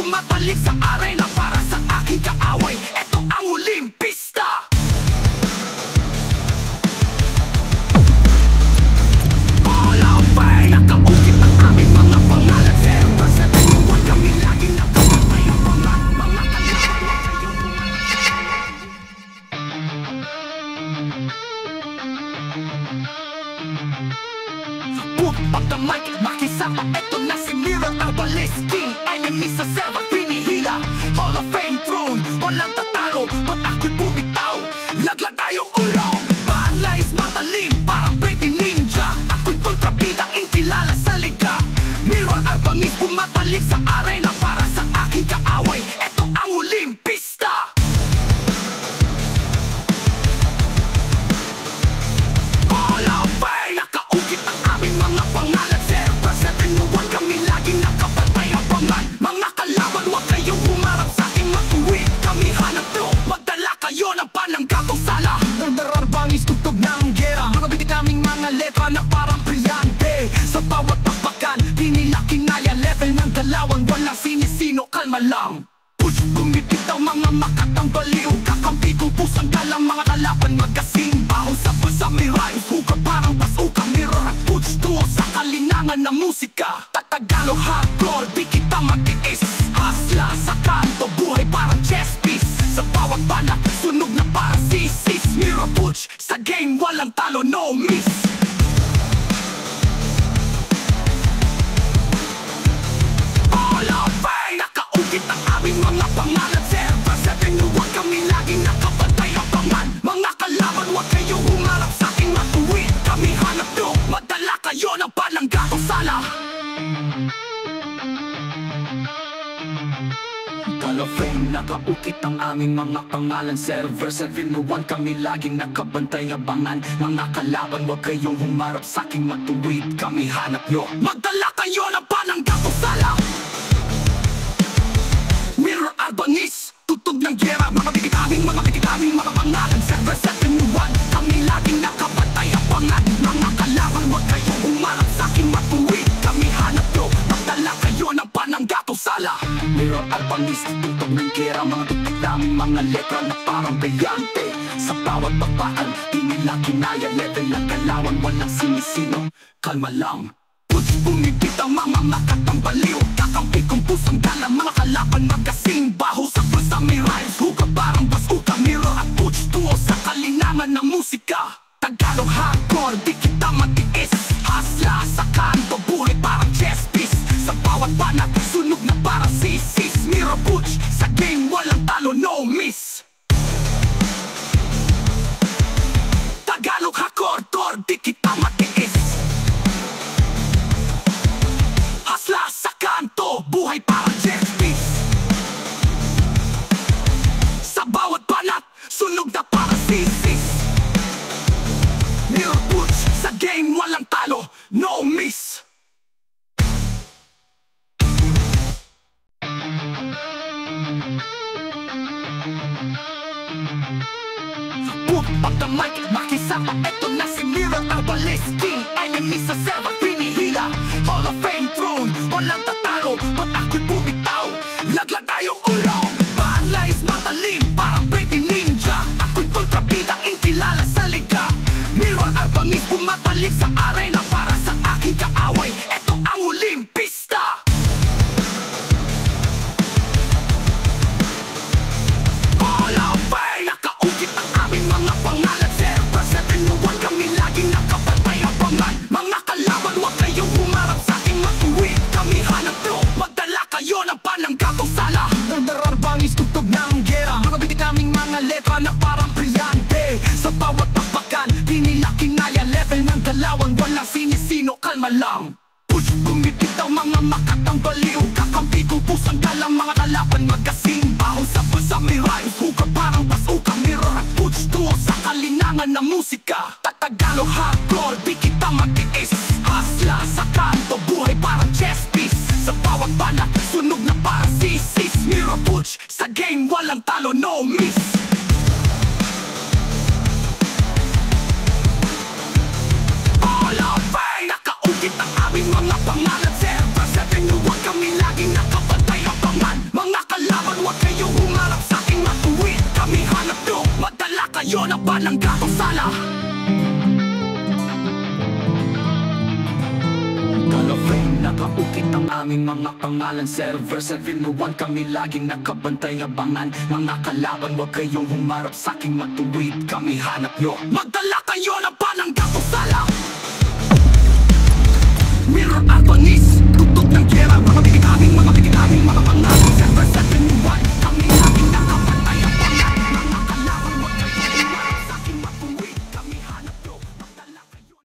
bumabalik sa arena para sa aking kaaway. Ito ang huling pista. All out bay, nakaukit ang aming mga pangalan. Zero sa tinuwan kami laging nakapatay ang mga Put up the mic, makisama, eto na si Mira Alvarez, King enemy sa server, pinihila Hall of Fame throne, walang tatalo, ba't ako'y bumitaw? Laglag tayo ulaw, Baanlays matalim, parang baby ninja. Ako'y kontrabidang inkilala sa liga. Mira Alvarez bumabalik sa arena para sa aking kaaway. Eto ang huling pista. All out bay, nakaukit ang aming mga pangalan. Zero sa tinuwan kami laging nakapatay ang pangan. Mga kalaban, huwag kayong humarap sa aking matuwid. Kami hanap nyo, magdala kayo ng pananggatong sala. Nararbangis tugtog ng gera, mga bitik naming mga letra na parang brilyante. Sa bawat pakpakan, di nila kinaya. Level ng dalawang, walang sinisino, kalma lang. Push, bumibitaw mga makatang baliw. Kakampi kong pusang galang mga kalaban magkasing baho. Sa bulsa may rhymes, hukap parang basuka. Mirror at push, tuo sa kalinangan ng musika. Tagalog hardcore, di kita mag-iis. Hasla sa kanto, buhay parang chess piece. Sa bawat banat, sunog na parang sisis. Mirror push, sa game walang talo, no miss. All out bay, nakaukit ang aming mga pangalan. Zero sa tinuwan kami laging nakapatay ang pangan. Mga kalaban, huwag kayong humarap sa aking matuwid. Kami hanap nyo, madala kayo ng pananggatong sala. Hall of Fame, nakaukit ang aming mga pangalan. Server sa tinuwan kami laging nakabantay abangan. Mga kalaban, huwag kayong humarap sa aking matuwid. Kami hanap nyo, magdala kayo ng pananggatong sala. Mirror Albanese, tutog ng gera. Mga bigit aming mga pangalan. Server sa tinuwan kami laging nakabantay abangan. Mga kalaban, huwag kayong humarap sa aking matuwid. Kami hanap nyo, magdala kayo ng pananggatong sala. Mirror Albanese, tutog ng gera. Mga bigit naming mga letra na parang brilyante. Sa bawat bakbakan, di nila kinaya. Level ng kalawan, walang sinisino, kalma lang. Bumibit ang mga makatang baliw. Kakampi kong pusang galang, mga kalaban magkasing baho. Sa bulsa may rhymes, hukap parang basuka. Mirror at push, tuo sa kalinangan ng musika. Tagalog hardcore, di kita matiis. Hasla sa kanto, buhay parang chess piece. Sa bawat banat, sunog na parang sisis. Mirror push, sa game walang talo, no miss. Tagalog hardcore, di kita matiis. Hasla sa kanto, buhay parang chess piece. Sa bawat banat, sunog na parang sisis. Mirror push, sa game walang talo, no miss. Put up the mic, makisama, eto na si Mira Alvarez, King enemy sa server, pinihila Hall of Fame throne, walang tatalo, ba't ako'y bumitaw? Laglag tayo ulaw, Baanlays matalim, parang baby ninja. Ako'y kontrabidang inkilala sa liga. Mira Alvarez bumabalik sa arena para sa aking kaaway. Eto ang huling pista. All out bay, nakaukit ang aming mga pangalan. Zero sa tinuwan kami laging nakapatay ang pangan. Mga kalaban, huwag kayong humarap sa aking matuwid. Kami hanap nyo, magdala kayo ng pananggatong sala. Nararbangis tugtog ng gera. Mga bitik naming mga letra na parang brilyante. Sa bawat pakpakan, di nila kinaya. Level ng dalawang, walang sinisino, kalma lang. Push, bumibitaw mga makatang baliw. Kakampi kong pusang galang, mga kalaban magkasing baho. Sa bulsa may rhymes, hukap parang basuka. Mirror at push, tuo sa kalinangan ng musika. Tagalog hardcore, di kita mag-iis. Hasla sa kanto, buhay parang chess piece. Sa bawat banat, sunog na parang sisis. Mirror push, sa game walang talo, no miss. All out bay, nakaukit ang aming mga pangalan. Zero sa tinuwan kami laging nakapatay ang pangan. ang aming mga pangalan. Server 701, kami laging nakabantay, abangan mga kalaban. Huwag kayong humarap sa'king matuwid, kami hanap nyo. Magdala kayo ng pananggang o sala, mirror